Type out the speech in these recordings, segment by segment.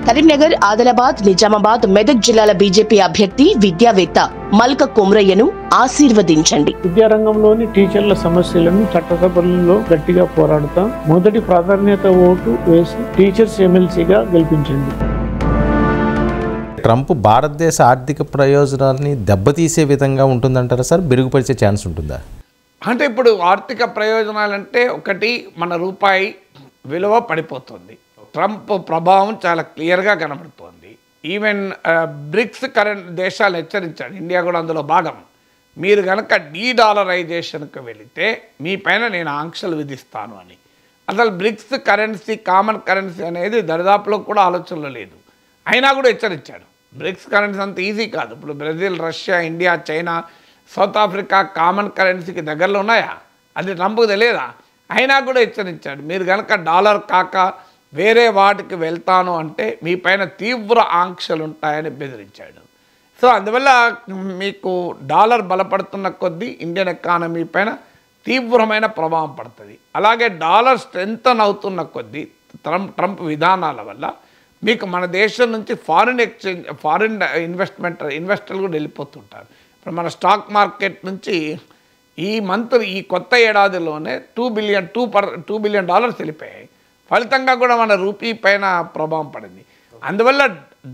కరీంనగర్, ఆదిలాబాద్, నిజామాబాద్, మెదక్ జిల్లాల బీజేపీ అభ్యర్థి విద్యావేత్త మల్క కొమ్రయ్యను ఆశీర్వదించండి. విద్యారంగంలోని టీచర్ల సమస్యలను చట్టసభలలో గట్టిగా పోరాడుతాం. మొదటి ప్రాధాన్యత ఓటు వేసి టీచర్స్ ఎమ్మెల్సీగా గెలిపించండి. ట్రంప్ భారతదేశ ఆర్థిక ప్రయోజనాలని దెబ్బతీసే విధంగా ఉంటుందంటారా సార్? మెరుగుపరిచే ఛాన్స్ ఉంటుందా? అంటే ఇప్పుడు ఆర్థిక ప్రయోజనాలంటే ఒకటి, మన రూపాయి విలువ పడిపోతుంది. ట్రంప్ ప్రభావం చాలా క్లియర్గా కనబడుతోంది. ఈవెన్ బ్రిక్స్ కరెంట్ దేశాలు హెచ్చరించాడు, ఇండియా కూడా అందులో భాగం. మీరు కనుక డీడాలరైజేషన్కి వెళితే మీ పైన నేను ఆంక్షలు విధిస్తాను అని. అసలు బ్రిక్స్ కరెన్సీ, కామన్ కరెన్సీ అనేది దరిదాపులో కూడా ఆలోచనలో లేదు. అయినా కూడా హెచ్చరించాడు. బ్రిక్స్ కరెన్సీ అంత ఈజీ కాదు. ఇప్పుడు Brazil, Russia, India, China, south Africa common కరెన్సీకి దగ్గరలో ఉన్నాయా? అది ట్రంప్కి తెలియదా? అయినా కూడా హెచ్చరించాడు, మీరు కనుక డాలర్ కాక వేరే వాటికి వెళ్తాను అంటే మీ పైన తీవ్ర ఆంక్షలు ఉంటాయని బెదిరించాడు. సో అందువల్ల మీకు డాలర్ బలపడుతున్న కొద్దీ ఇండియన్ ఎకానమీ పైన తీవ్రమైన ప్రభావం పడుతుంది. అలాగే డాలర్ స్ట్రెంథన్ అవుతున్న కొద్దీ ట్రంప్ విధానాల వల్ల మీకు మన దేశం నుంచి ఫారిన్ ఇన్వెస్టర్లు కూడా వెళ్ళిపోతుంటారు. ఇప్పుడు మన స్టాక్ మార్కెట్ నుంచి ఈ కొత్త ఏడాదిలోనే $2 బిలియన్ వెళ్ళిపోయాయి. ఫలితంగా కూడా మన రూపీ పైన ప్రభావం పడింది. అందువల్ల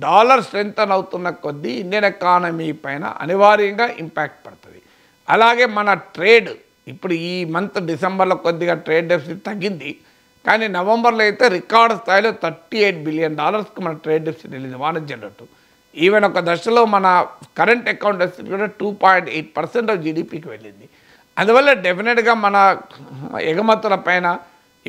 డాలర్ స్ట్రెంథన్ అవుతున్న కొద్దీ ఇండియన్ ఎకానమీ పైన అనివార్యంగా ఇంపాక్ట్ పడుతుంది. అలాగే మన ట్రేడ్ ఇప్పుడు ఈ మంత్ డిసెంబర్లో కొద్దిగా ట్రేడ్ డెఫిసిట్ తగ్గింది, కానీ నవంబర్లో అయితే రికార్డు స్థాయిలో $38 బిలియన్ మన ట్రేడ్ డెఫిసిట్ వెళ్ళింది వాణిజ్య లోటు. ఈవెన్ ఒక దశలో మన కరెంట్ అకౌంట్ డెఫిసిట్ కూడా 2.8% ఆఫ్ జీడిపికి వెళ్ళింది. అందువల్ల డెఫినెట్గా మన ఎగుమతుల పైన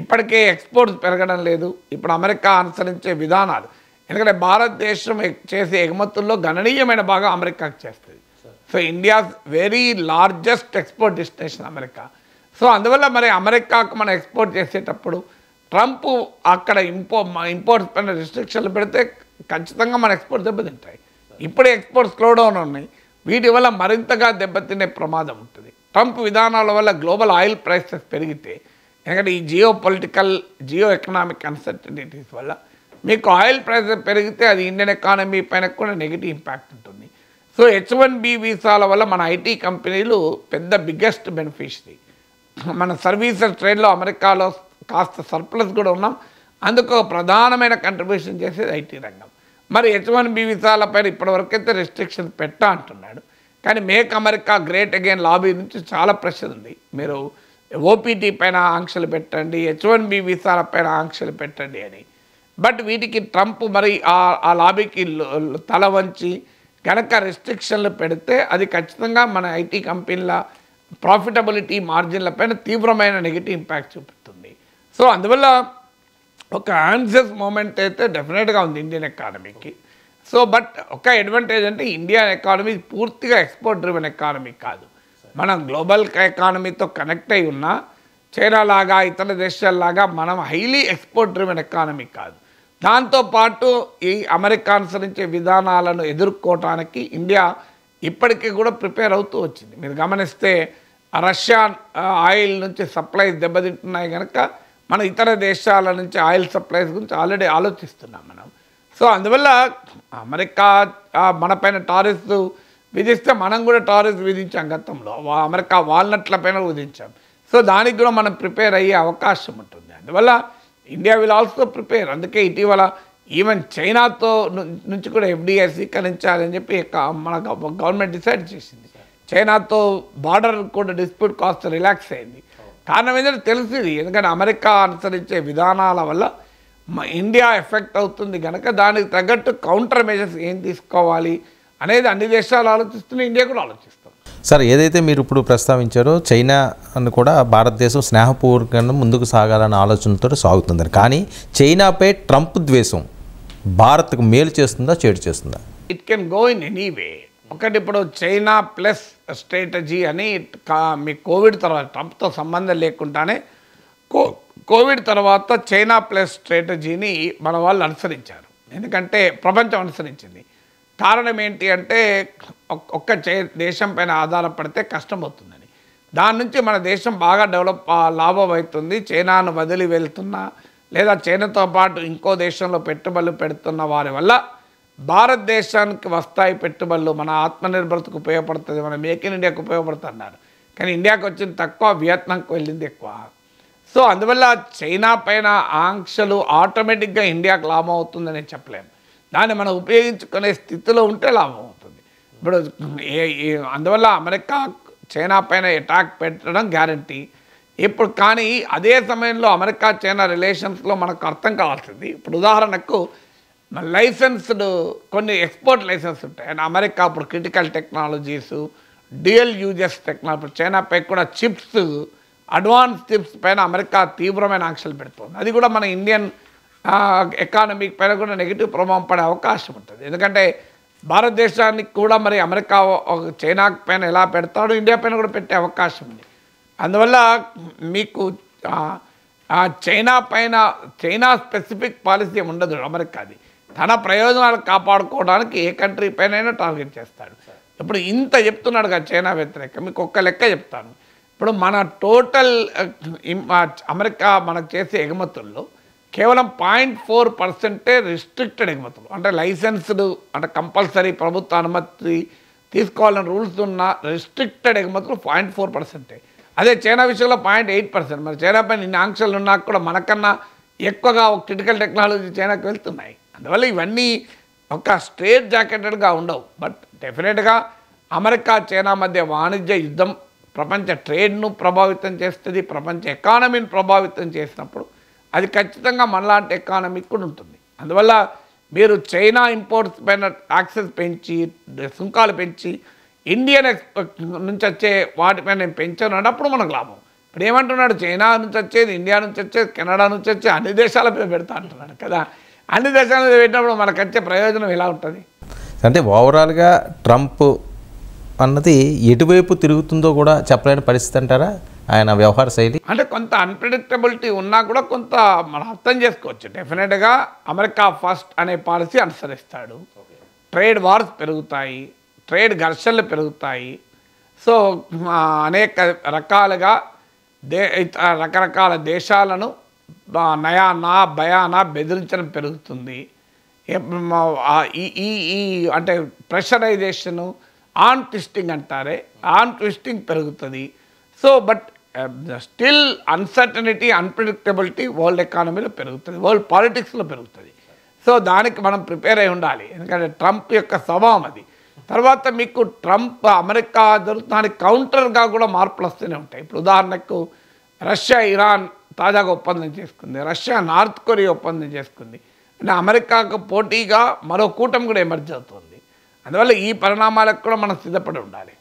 ఇప్పటికే ఎక్స్పోర్ట్స్ పెరగడం లేదు. ఇప్పుడు అమెరికా అనుసరించే విధానాలు, ఎందుకంటే భారతదేశం చేసే ఎగుమతుల్లో గణనీయమైన భాగం అమెరికాకి చేస్తుంది. So India very largest export destination America. So అందువల్ల మరి అమెరికాకు మనం ఎక్స్పోర్ట్ చేసేటప్పుడు ట్రంప్ అక్కడ ఇంపోర్ట్స్ పైన రిస్ట్రిక్షన్లు పెడితే ఖచ్చితంగా మన ఎక్స్పోర్ట్ దెబ్బతింటాయి. ఇప్పుడే ఎక్స్పోర్ట్స్ స్లో డౌన్ ఉన్నాయి, వీటి వల్ల మరింతగా దెబ్బతినే ప్రమాదం ఉంటుంది. ట్రంప్ విధానాల వల్ల గ్లోబల్ ఆయిల్ ప్రైసెస్ పెరిగితే, ఎందుకంటే ఈ జియో ఎకనామిక్ అన్సర్టనిటీస్ వల్ల మీకు ఆయిల్ ప్రైసెస్ పెరిగితే అది ఇండియన్ ఎకానమీ పైన కూడా నెగిటివ్ ఇంపాక్ట్ ఉంటుంది. సో H-1B వీసాల వల్ల మన ఐటీ కంపెనీలు పెద్ద బిగ్గెస్ట్ బెనిఫిషరీ. మన సర్వీసెస్ ట్రేడ్లో అమెరికాలో కాస్త సర్ప్లస్ కూడా ఉన్నాం. అందుకు ప్రధానమైన కంట్రిబ్యూషన్ చేసేది ఐటీ రంగం. మరి H-1B వీసాల పైన ఇప్పటివరకైతే రెస్ట్రిక్షన్స్ పెట్టా అంటున్నాడు, కానీ make America great again lobby నుంచి చాలా ప్రెషర్ ఉంది. మీరు ఓపీటీ పైన ఆంక్షలు పెట్టండి, H-1B వీసాల పైన ఆంక్షలు పెట్టండి అని. బట్ వీటికి ట్రంప్ మరి ఆ లాబీకి తల వంచి కనుక రెస్ట్రిక్షన్లు పెడితే అది ఖచ్చితంగా మన ఐటీ కంపెనీల ప్రాఫిటబిలిటీ మార్జిన్ల పైన తీవ్రమైన నెగిటివ్ ఇంపాక్ట్ చూపుతుంది. సో అందువల్ల ఒక ఆన్సియస్ మూమెంట్ అయితే డెఫినెట్గా ఉంది ఇండియన్ ఎకానమీకి. సో బట్ ఒక అడ్వాంటేజ్ అంటే ఇండియన్ ఎకానమీ పూర్తిగా ఎక్స్పోర్ట్ డ్రివెన్ ఎకానమీ కాదు. మనం గ్లోబల్ ఎకానమీతో కనెక్ట్ అయి ఉన్నా చైనా లాగా ఇతర దేశాల్లాగా మనం హైలీ ఎక్స్పోర్ట్ డ్రివెన్ ఎకానమీ కాదు. దాంతోపాటు ఈ అమెరికా అనుసరించే విధానాలను ఎదుర్కోవటానికి ఇండియా ఇప్పటికీ కూడా ప్రిపేర్ అవుతూ వచ్చింది. మీరు గమనిస్తే రష్యా ఆయిల్ నుంచి సప్లైస్ దెబ్బతింటున్నాయి కనుక మన ఇతర దేశాల నుంచి ఆయిల్ సప్లైస్ గురించి ఆల్రెడీ ఆలోచిస్తున్నాం మనం. సో అందువల్ల అమెరికా మన పైన టారిఫ్స్ విధిస్తే మనం కూడా టారిఫ్స్ విధించాం గతంలో, అమెరికా వాల్నట్ల పైన విధించాం. సో దానికి కూడా మనం ప్రిపేర్ అయ్యే అవకాశం ఉంటుంది. అందువల్ల ఇండియా విల్ ఆల్సో ప్రిపేర్. అందుకే ఇటీవల ఈవెన్ చైనాతో నుంచి కూడా FDI స్వీకరించాలని చెప్పి మన గవర్నమెంట్ డిసైడ్ చేసింది. చైనాతో బార్డర్ కూడా డిస్ప్యూట్ కాస్త రిలాక్స్ అయింది. కారణం ఏంటంటే తెలిసింది, ఎందుకంటే అమెరికా అనుసరించే విధానాల వల్ల ఇండియా ఎఫెక్ట్ అవుతుంది కనుక దానికి తగ్గట్టు కౌంటర్ మెజర్స్ ఏం తీసుకోవాలి అనేది అన్ని దేశాలు ఆలోచిస్తున్నాయి, ఇండియా కూడా ఆలోచిస్తుంది. సార్, ఏదైతే మీరు ఇప్పుడు ప్రస్తావించారో చైనాను కూడా భారతదేశం స్నేహపూర్వకంగా ముందుకు సాగాలన్న ఆలోచనతో సాగుతుందని, కానీ చైనాపై ట్రంప్ ద్వేషం భారత్కు మేలు చేస్తుందా, చేడు చేస్తుందా? It can go in any way. ఒకటి, ఇప్పుడు చైనా ప్లస్ స్ట్రాటజీ అని మీ కోవిడ్ తర్వాత ట్రంప్తో సంబంధం లేకుండానే కోవిడ్ తర్వాత చైనా ప్లస్ స్ట్రాటజీని మన వాళ్ళు అనుసరించారు. ఎందుకంటే ప్రపంచం అనుసరించింది. కారణం ఏంటి అంటే ఒక్క దేశం పైన ఆధారపడితే కష్టం అవుతుందని. దాని నుంచి మన దేశం బాగా లాభం అవుతుంది. చైనాను వదిలి వెళ్తున్న లేదా చైనాతో పాటు ఇంకో దేశంలో పెట్టుబడులు పెడుతున్న వారి వల్ల భారతదేశానికి వస్తాయి పెట్టుబడులు, మన ఆత్మనిర్భరతకు ఉపయోగపడుతుంది, మన మేక్ ఇన్ ఇండియాకు ఉపయోగపడుతుంది అన్నారు. కానీ ఇండియాకి వచ్చింది తక్కువ, వియత్నాంకి వెళ్ళింది ఎక్కువ. సో అందువల్ల చైనా పైన ఆంక్షలు ఆటోమేటిక్గా ఇండియాకు లాభం అవుతుందని చెప్పలేము. దాన్ని మనం ఉపయోగించుకునే స్థితిలో ఉంటే లాభం అవుతుంది. ఇప్పుడు అందువల్ల అమెరికా చైనా పైన అటాక్ పెట్టడం గ్యారంటీ. ఇప్పుడు కానీ అదే సమయంలో అమెరికా చైనా రిలేషన్స్లో మనకు అర్థం కావాల్సింది, ఇప్పుడు ఉదాహరణకు లైసెన్స్డ్ కొన్ని ఎక్స్పోర్ట్ లైసెన్స్ ఉంటాయి. అండ్ అమెరికా ఇప్పుడు critical technologies, dual uses technology, చైనాపై కూడా చిప్స్, అడ్వాన్స్ చిప్స్ పైన అమెరికా తీవ్రమైన ఆంక్షలు పెడుతుంది. అది కూడా మన ఇండియన్ ఎకానమీ పైన కూడా నెగిటివ్ ప్రభావం పడే అవకాశం ఉంటుంది. ఎందుకంటే భారతదేశానికి కూడా మరి అమెరికా చైనా పైన ఎలా పెడతాడో ఇండియా పైన కూడా పెట్టే అవకాశం ఉంది. అందువల్ల మీకు చైనా పైన చైనా స్పెసిఫిక్ పాలసీ ఉండదు అమెరికాది. తన ప్రయోజనాలు కాపాడుకోవడానికి ఏ కంట్రీ పైన టార్గెట్ చేస్తాడు. ఇప్పుడు ఇంత చెప్తున్నాడు కదా చైనా వ్యతిరేకం. మీకు ఒక్క లెక్క చెప్తాను. ఇప్పుడు మన టోటల్ అమెరికా మనకు చేసే ఎగుమతుల్లో కేవలం 0.4% రిస్ట్రిక్టెడ్ ఎగుమతులు, అంటే లైసెన్స్డ్, అంటే కంపల్సరీ ప్రభుత్వ అనుమతి తీసుకోవాలని రూల్స్ ఉన్న రిస్ట్రిక్టెడ్ ఎగుమతులు 0.4%. అదే చైనా విషయంలో 0.8%. మరి చైనా పైన ఇన్ని ఆంక్షలు ఉన్నా కూడా మనకన్నా ఎక్కువగా క్రిటికల్ టెక్నాలజీ చైనాకి వెళ్తున్నాయి. అందువల్ల ఇవన్నీ ఒక స్ట్రేట్ జాకెటెడ్గా ఉండవు. బట్ డెఫినెట్గా అమెరికా చైనా మధ్య వాణిజ్య యుద్ధం ప్రపంచ ట్రేడ్ను ప్రభావితం చేస్తుంది, ప్రపంచ ఎకానమీని ప్రభావితం చేసినప్పుడు అది ఖచ్చితంగా మనలాంటి ఎకానమీకి కూడా ఉంటుంది. అందువల్ల మీరు చైనా ఇంపోర్ట్స్ పైన ట్యాక్సెస్ పెంచి, సుంకాలు పెంచి ఇండియన్ నుంచి వచ్చే వాటిపైన నేను పెంచాను అన్నప్పుడు మనకు లాభం. ఇప్పుడు ఏమంటున్నాడు, చైనా నుంచి వచ్చేది, ఇండియా నుంచి వచ్చేది, కెనడా నుంచి వచ్చేది అన్ని దేశాల మీద పెడతా అంటున్నాడు కదా. అన్ని దేశాల మీద పెట్టినప్పుడు మనకు వచ్చే ప్రయోజనం ఎలా ఉంటుంది? అంటే ఓవరాల్గా ట్రంప్ అన్నది ఎటువైపు తిరుగుతుందో కూడా చెప్పలేని పరిస్థితి అంటారా ఆయన వ్యవహార శైలి? అంటే కొంత అన్ప్రెడిక్టబిలిటీ ఉన్నా కూడా కొంత మనం అర్థం చేసుకోవచ్చు. డెఫినెట్గా అమెరికా ఫస్ట్ అనే పాలసీ అనుసరిస్తాడు. ట్రేడ్ వార్స్ పెరుగుతాయి, ట్రేడ్ ఘర్షణలు పెరుగుతాయి. సో అనేక రకాలుగా రకరకాల దేశాలను నయానా భయానా బెదిరించడం పెరుగుతుంది. ఈ అంటే ప్రెషరైజేషను, ఆన్ ట్విస్టింగ్ అంటారే, ఆన్ ట్విస్టింగ్ పెరుగుతుంది. So but still uncertainty, unpredictability world ఎకానమీలో పెరుగుతుంది, వరల్డ్ పాలిటిక్స్లో పెరుగుతుంది. సో దానికి మనం ప్రిపేర్ అయి ఉండాలి. ఎందుకంటే ట్రంప్ యొక్క స్వభావం అది. తర్వాత మీకు ట్రంప్ అమెరికా జరుగుతానికి కౌంటర్గా కూడా మార్పులు వస్తూనే ఉంటాయి. ఇప్పుడు ఉదాహరణకు రష్యా ఇరాన్ తాజాగా ఒప్పందం చేసుకుంది, రష్యా నార్త్ కొరియా ఒప్పందం చేసుకుంది. అంటే అమెరికాకు పోటీగా మరో కూటమి కూడా ఎమర్జ్ అవుతుంది. అందువల్ల ఈ పరిణామాలకు కూడా మనం సిద్ధపడి ఉండాలి.